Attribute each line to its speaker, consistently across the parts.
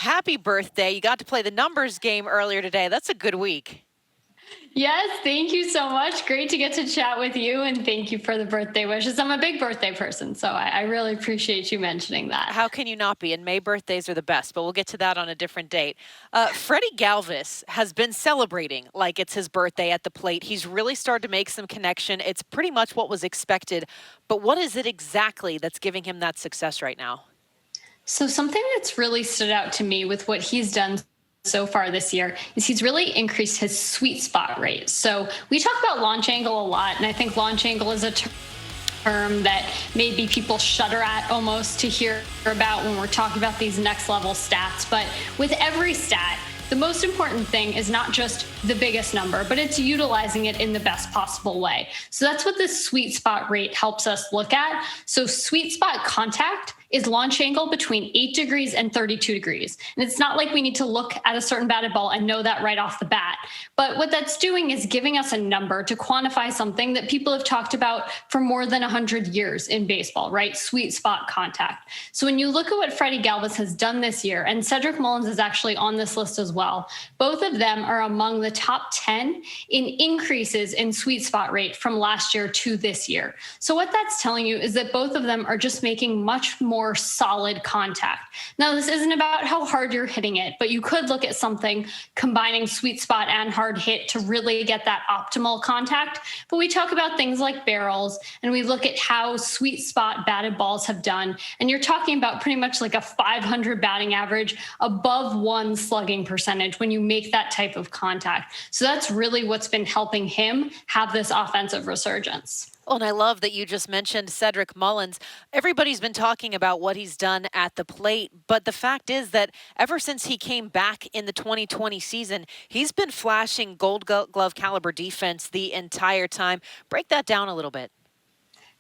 Speaker 1: happy birthday. You got to play the numbers game earlier today. That's a good week.
Speaker 2: Yes, thank you so much. Great to get to chat with you, and thank you for the birthday wishes. I'm a big birthday person, so I really appreciate you mentioning that.
Speaker 1: How can you not be? And May birthdays are the best, but we'll get to that on a different date. Freddie Galvis has been celebrating like it's his birthday at the plate. He's really started to make some connection. It's pretty much what was expected. But what is it exactly that's giving him that success right now?
Speaker 2: So, something that's really stood out to me with what he's done so far this year is he's really increased his sweet spot rate. So, we talk about launch angle a lot, and I think launch angle is a term that maybe people shudder at almost to hear about when we're talking about these next level stats. But with every stat, the most important thing is not just the biggest number, but it's utilizing it in the best possible way. So that's what this sweet spot rate helps us look at. So sweet spot contact is launch angle between 8 degrees and 32 degrees. And it's not like we need to look at a certain batted ball and know that right off the bat. But what that's doing is giving us a number to quantify something that people have talked about for more than 100 years in baseball, right? Sweet spot contact. So when you look at what Freddy Galvis has done this year, and Cedric Mullins is actually on this list as well, both of them are among the top 10 in increases in sweet spot rate from last year to this year. So what that's telling you is that both of them are just making much more solid contact. Now, this isn't about how hard you're hitting it, but you could look at something combining sweet spot and hard hit to really get that optimal contact. But we talk about things like barrels, and we look at how sweet spot batted balls have done. And you're talking about pretty much like a 500 batting average above 1 slugging percentage when you make that type of contact. So that's really what's been helping him have this offensive resurgence.
Speaker 1: Oh, and I love that you just mentioned Cedric Mullins. Everybody's been talking about what he's done at the plate, but the fact is that ever since he came back in the 2020 season, he's been flashing gold glove caliber defense the entire time. Break that down a little bit.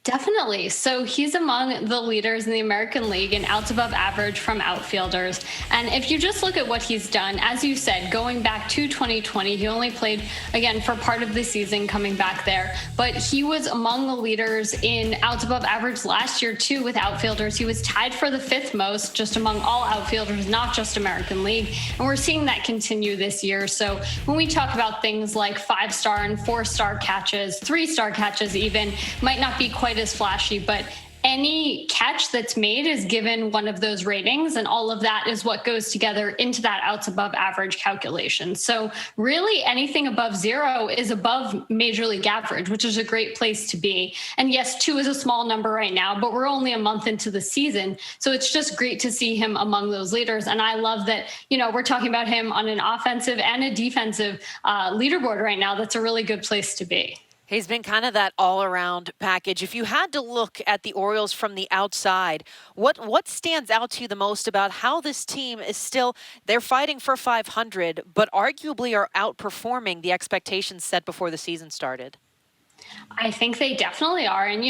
Speaker 2: Definitely. So he's among the leaders in the American League in outs above average from outfielders. And if you just look at what he's done, as you said, going back to 2020, he only played again for part of the season coming back there, but he was among the leaders in outs above average last year too with outfielders. He was tied for the 5th most just among all outfielders, not just American League. And we're seeing that continue this year. So when we talk about things like 5-star and 4-star catches, 3-star catches even, might not be quite as flashy, but any catch that's made is given one of those ratings, and all of that is what goes together into that outs above average calculation. So really anything above 0 is above major league average, which is a great place to be. And yes, 2 is a small number right now, but we're only a month into the season. So it's just great to see him among those leaders. And I love that, we're talking about him on an offensive and a defensive leaderboard right now. That's a really good place to be.
Speaker 1: He's been kind of that all-around package. If you had to look at the Orioles from the outside, what stands out to you the most about how this team is still, they're fighting for 500, but arguably are outperforming the expectations set before the season started?
Speaker 2: I think they definitely are. And,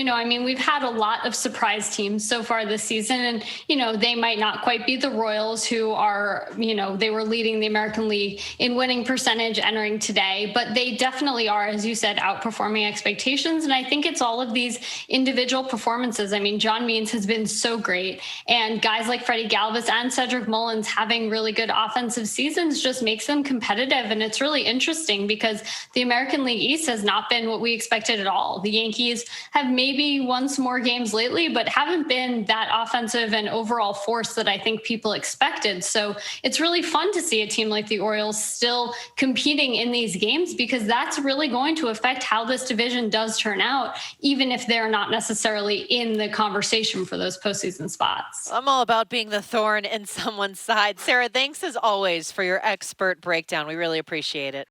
Speaker 2: we've had a lot of surprise teams so far this season. And, they might not quite be the Royals who are, they were leading the American League in winning percentage entering today. But they definitely are, as you said, outperforming expectations. And I think it's all of these individual performances. John Means has been so great. And guys like Freddy Galvis and Cedric Mullins having really good offensive seasons just makes them competitive. And it's really interesting because the American League East has not been what we expected at all. The Yankees have maybe won some more games lately, but haven't been that offensive and overall force that I think people expected. So it's really fun to see a team like the Orioles still competing in these games, because that's really going to affect how this division does turn out, even if they're not necessarily in the conversation for those postseason spots.
Speaker 1: I'm all about being the thorn in someone's side. Sarah, thanks as always for your expert breakdown. We really appreciate it.